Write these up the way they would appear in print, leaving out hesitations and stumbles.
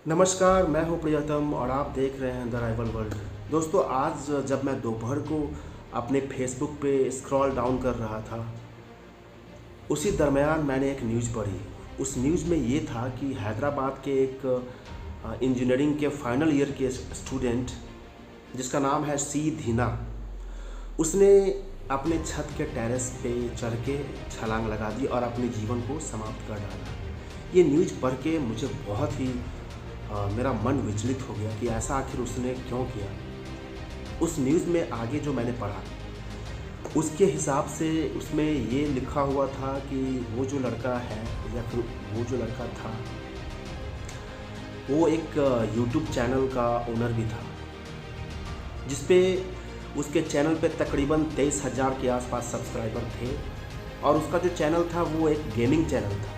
नमस्कार, मैं हूं प्रियतम और आप देख रहे हैं द राइवल वर्ल्ड। दोस्तों, आज जब मैं दोपहर को अपने फेसबुक पे स्क्रॉल डाउन कर रहा था, उसी दरमियान मैंने एक न्यूज़ पढ़ी। उस न्यूज़ में ये था कि हैदराबाद के एक इंजीनियरिंग के फाइनल ईयर के स्टूडेंट, जिसका नाम है सी धीना, उसने अपने छत के टेरेस पे चढ़ के छलांग लगा दी और अपने जीवन को समाप्त कर डाला। ये न्यूज़ पढ़ के मुझे बहुत ही मेरा मन विचलित हो गया कि ऐसा आखिर उसने क्यों किया। उस न्यूज़ में आगे जो मैंने पढ़ा, उसके हिसाब से उसमें ये लिखा हुआ था कि वो जो लड़का है या फिर वो जो लड़का था, वो एक यूट्यूब चैनल का ओनर भी था, जिसपे उसके चैनल पे तकरीबन 23,000 के आसपास सब्सक्राइबर थे। और उसका जो चैनल था वो एक गेमिंग चैनल था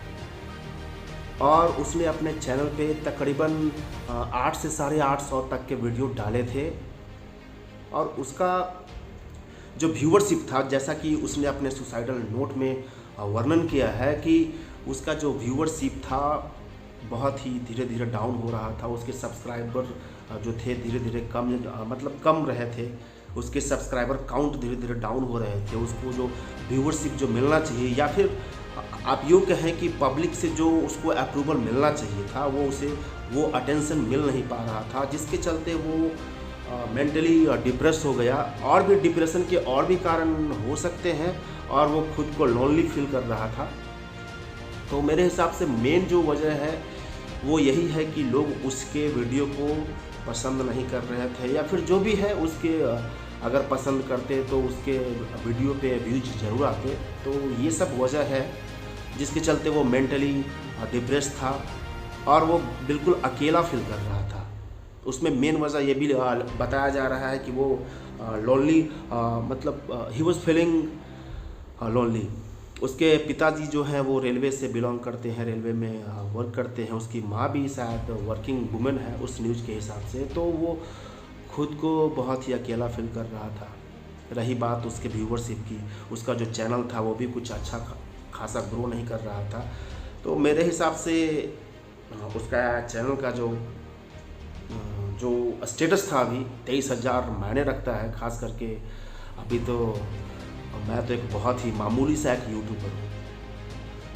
और उसने अपने चैनल पे तकरीबन 8 से 850 तक के वीडियो डाले थे। और उसका जो व्यूअरशिप था, जैसा कि उसने अपने सुसाइडल नोट में वर्णन किया है कि उसका जो व्यूअरशिप था बहुत ही धीरे धीरे डाउन हो रहा था। उसके सब्सक्राइबर जो थे धीरे धीरे कम रहे थे। उसके सब्सक्राइबर काउंट धीरे धीरे डाउन हो रहे थे। उसको जो व्यूअरशिप जो मिलना चाहिए, या फिर आप यूँ कहें कि पब्लिक से जो उसको अप्रूवल मिलना चाहिए था, वो अटेंशन मिल नहीं पा रहा था, जिसके चलते वो मेंटली डिप्रेस हो गया। और भी डिप्रेशन के और भी कारण हो सकते हैं, और वो खुद को लोनली फील कर रहा था। तो मेरे हिसाब से मेन जो वजह है वो यही है कि लोग उसके वीडियो को पसंद नहीं कर रहे थे, या फिर जो भी है उसके अगर पसंद करते तो उसके वीडियो पे व्यूज ज़रूर आते। तो ये सब वजह है जिसके चलते वो मेंटली डिप्रेस था और वो बिल्कुल अकेला फील कर रहा था। उसमें मेन वजह ये भी बताया जा रहा है कि वो lonely, he was feeling lonely. उसके पिताजी जो हैं वो रेलवे से बिलोंग करते हैं, रेलवे में वर्क करते हैं। उसकी माँ भी शायद वर्किंग वुमेन है उस न्यूज़ के हिसाब से। तो वो खुद को बहुत ही अकेला फील कर रहा था। रही बात उसके व्यूअरशिप की, उसका जो चैनल था वो भी कुछ अच्छा खासा ग्रो नहीं कर रहा था। तो मेरे हिसाब से उसका चैनल का जो स्टेटस था अभी 23,000 मायने रखता है। ख़ास करके अभी तो मैं तो एक बहुत ही मामूली सा एक यूट्यूबर हूँ,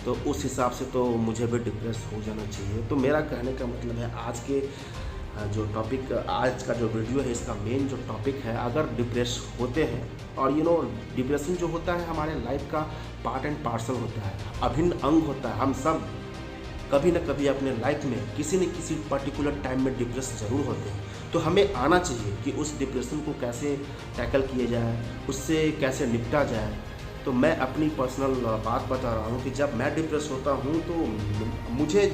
तो उस हिसाब से तो मुझे भी डिप्रेस हो जाना चाहिए। तो मेरा कहने का मतलब है, आज के जो टॉपिक, आज का जो वीडियो है, इसका मेन जो टॉपिक है, अगर डिप्रेस होते हैं, और डिप्रेशन जो होता है हमारे लाइफ का पार्ट एंड पार्सल होता है, अभिन्न अंग होता है। हम सब कभी न कभी अपने लाइफ में किसी न किसी पर्टिकुलर टाइम में डिप्रेस ज़रूर होते हैं। तो हमें आना चाहिए कि उस डिप्रेशन को कैसे टैकल किया जाए, उससे कैसे निपटा जाए। तो मैं अपनी पर्सनल बात बता रहा हूँ कि जब मैं डिप्रेस होता हूँ तो मुझे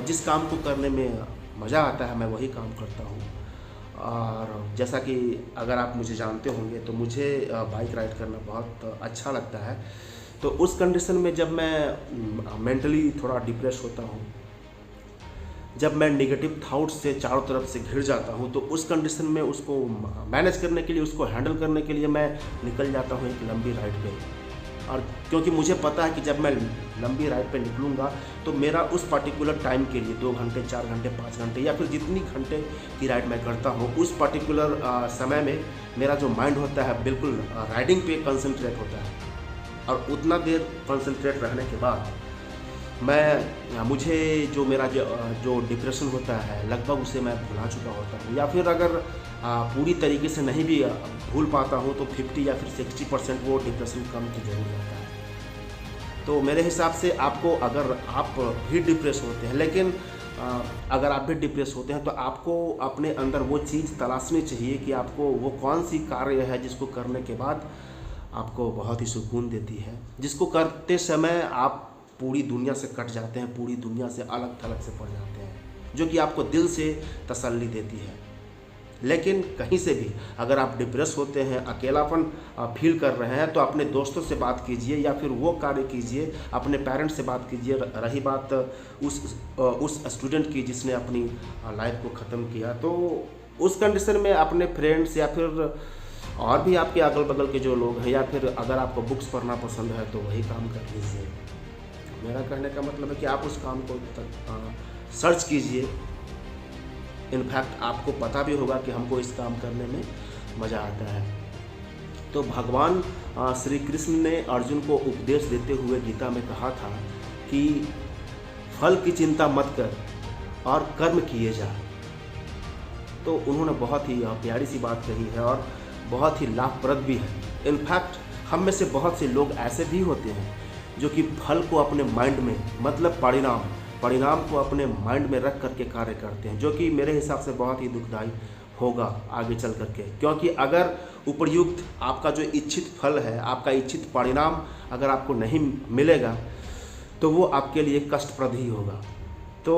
जिस काम को करने में मज़ा आता है मैं वही काम करता हूँ। और जैसा कि अगर आप मुझे जानते होंगे तो मुझे बाइक राइड करना बहुत अच्छा लगता है। तो उस कंडीशन में जब मैं मेंटली थोड़ा डिप्रेस होता हूँ, जब मैं नेगेटिव थाट्स से चारों तरफ से घिर जाता हूँ, तो उस कंडीशन में उसको मैनेज करने के लिए, उसको हैंडल करने के लिए मैं निकल जाता हूँ एक लंबी राइड पे। और क्योंकि मुझे पता है कि जब मैं लंबी राइड पे निकलूँगा तो मेरा उस पर्टिकुलर टाइम के लिए 2 घंटे, 4 घंटे, 5 घंटे, या फिर जितनी घंटे की राइड मैं करता हूँ, उस पर्टिकुलर समय में मेरा जो माइंड होता है बिल्कुल राइडिंग पे कंसंट्रेट होता है। और उतना देर कंसंट्रेट रहने के बाद मुझे जो मेरा जो डिप्रेशन होता है लगभग उसे मैं भुला चुका होता हूँ। या फिर अगर पूरी तरीके से नहीं भी भूल पाता हूँ तो 50 या फिर 60% वो डिप्रेशन कम की जरूर रहता है। तो मेरे हिसाब से आपको, अगर आप भी डिप्रेस होते हैं, लेकिन अगर आप भी डिप्रेस होते हैं तो आपको अपने अंदर वो चीज़ तलाशनी चाहिए कि आपको वो कौन सी कार्य है जिसको करने के बाद आपको बहुत ही सुकून देती है, जिसको करते समय आप पूरी दुनिया से कट जाते हैं, पूरी दुनिया से अलग थलग से पड़ जाते हैं, जो कि आपको दिल से तसल्ली देती है। लेकिन कहीं से भी अगर आप डिप्रेस होते हैं, अकेलापन फील कर रहे हैं, तो अपने दोस्तों से बात कीजिए या फिर वो कार्य कीजिए, अपने पेरेंट्स से बात कीजिए। रही बात उस स्टूडेंट की जिसने अपनी लाइफ को ख़त्म किया, तो उस कंडीशन में अपने फ्रेंड्स या फिर और भी आपके अगल बगल के जो लोग हैं, या फिर अगर आपको बुक्स पढ़ना पसंद है तो वही काम कर लीजिए। मेरा कहने का मतलब है कि आप उस काम को सर्च कीजिए इनफैक्ट आपको पता भी होगा कि हमको इस काम करने में मज़ा आता है। तो भगवान श्री कृष्ण ने अर्जुन को उपदेश देते हुए गीता में कहा था कि फल की चिंता मत कर और कर्म किए जा। तो उन्होंने बहुत ही प्यारी सी बात कही है और बहुत ही लाभप्रद भी है। इनफैक्ट हम में से बहुत से लोग ऐसे भी होते हैं जो कि फल को अपने माइंड में, मतलब परिणाम को अपने माइंड में रख करके कार्य करते हैं, जो कि मेरे हिसाब से बहुत ही दुखदायी होगा आगे चल करके। क्योंकि अगर उपर्युक्त आपका जो इच्छित फल है, आपका इच्छित परिणाम अगर आपको नहीं मिलेगा तो वो आपके लिए कष्टप्रद ही होगा। तो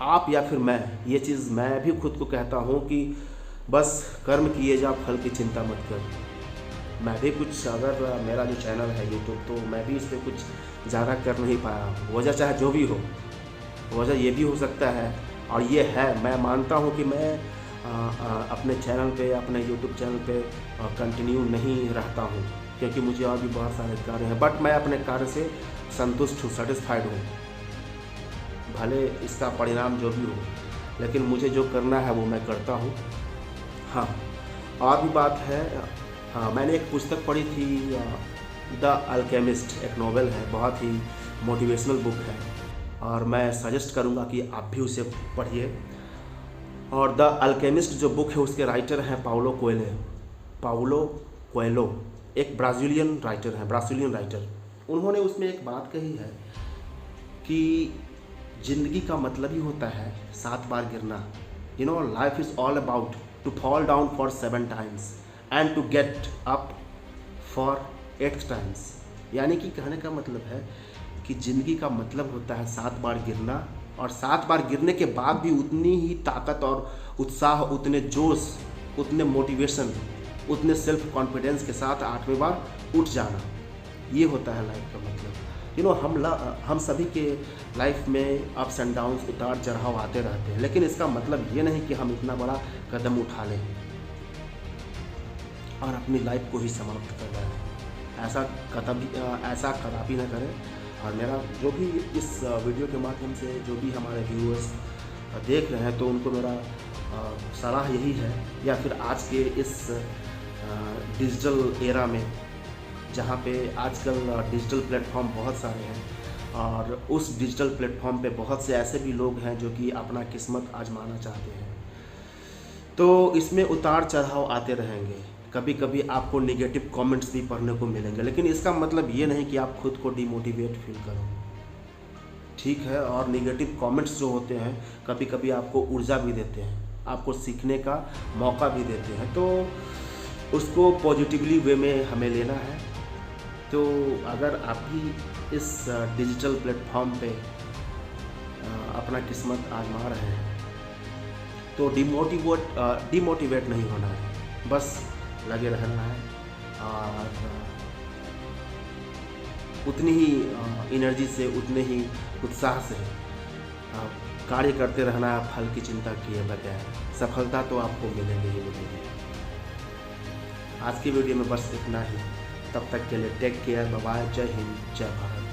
आप या फिर ये चीज़ मैं भी खुद को कहता हूँ कि बस कर्म किए जा, फल की चिंता मत कर। मैं भी कुछ, अगर मेरा जो चैनल है यूट्यूब, तो मैं भी इस पर कुछ ज़्यादा कर नहीं पाया। वजह चाहे जो भी हो, वजह ये भी हो सकता है और ये है, मैं मानता हूँ कि मैं अपने चैनल पे, अपने यूट्यूब चैनल पे कंटिन्यू नहीं रहता हूँ, क्योंकि मुझे और भी बहुत सारे कार्य हैं। बट मैं अपने कार्य से संतुष्ट हूँ, सेटिस्फाइड हूँ, भले इसका परिणाम जो भी हो, लेकिन मुझे जो करना है वो मैं करता हूँ। हाँ, और भी बात है, मैंने एक पुस्तक पढ़ी थी, द अल्केमिस्ट, एक नॉवेल है, बहुत ही मोटिवेशनल बुक है और मैं सजेस्ट करूँगा कि आप भी उसे पढ़िए। और द अल्केमिस्ट जो बुक है उसके राइटर हैं पाउलो कोएल्हो, एक ब्राज़ीलियन राइटर। उन्होंने उसमें एक बात कही है कि ज़िंदगी का मतलब ही होता है 7 बार गिरना। Life is all about to fall down for 7 times and to get up for 8 times. यानी कि कहने का मतलब है कि ज़िंदगी का मतलब होता है 7 बार गिरना, और 7 बार गिरने के बाद भी उतनी ही ताकत और उत्साह, उतने जोश, उतने मोटिवेशन, उतने सेल्फ कॉन्फिडेंस के साथ 8वें बार उठ जाना। ये होता है लाइफ का मतलब। हम सभी के लाइफ में अप्स एंड डाउन्स, उतार चढ़ाव आते रहते हैं, लेकिन इसका मतलब ये नहीं कि हम इतना बड़ा कदम उठा लें और अपनी लाइफ को ही समाप्त कर दें। ऐसा कदापि न करें। और मेरा जो भी इस वीडियो के माध्यम से जो भी हमारे व्यूअर्स देख रहे हैं, तो उनको मेरा सलाह यही है, या फिर आज के इस डिजिटल एरा में, जहाँ पे आजकल डिजिटल प्लेटफॉर्म बहुत सारे हैं और उस डिजिटल प्लेटफॉर्म पे बहुत से ऐसे भी लोग हैं जो कि अपना किस्मत आजमाना चाहते हैं, तो इसमें उतार चढ़ाव आते रहेंगे। कभी कभी आपको नेगेटिव कमेंट्स भी पढ़ने को मिलेंगे, लेकिन इसका मतलब ये नहीं कि आप खुद को डिमोटिवेट फील करो, ठीक है। और नेगेटिव कमेंट्स जो होते हैं कभी कभी आपको ऊर्जा भी देते हैं, आपको सीखने का मौका भी देते हैं, तो उसको पॉजिटिवली वे में हमें लेना है। तो अगर आप भी इस डिजिटल प्लेटफॉर्म पे अपना किस्मत आजमा रहे हैं, तो डिमोटिवेट नहीं होना है, बस लगे रहना है और उतनी ही एनर्जी से, उतने ही उत्साह से कार्य करते रहना है, फल की चिंता किए बगैर। सफलता तो आपको मिलेगी ही मिलेगी। आज की वीडियो में बस इतना ही। तब तक के लिए टेक केयर, बाय बाय, जय हिंद, जय भारत।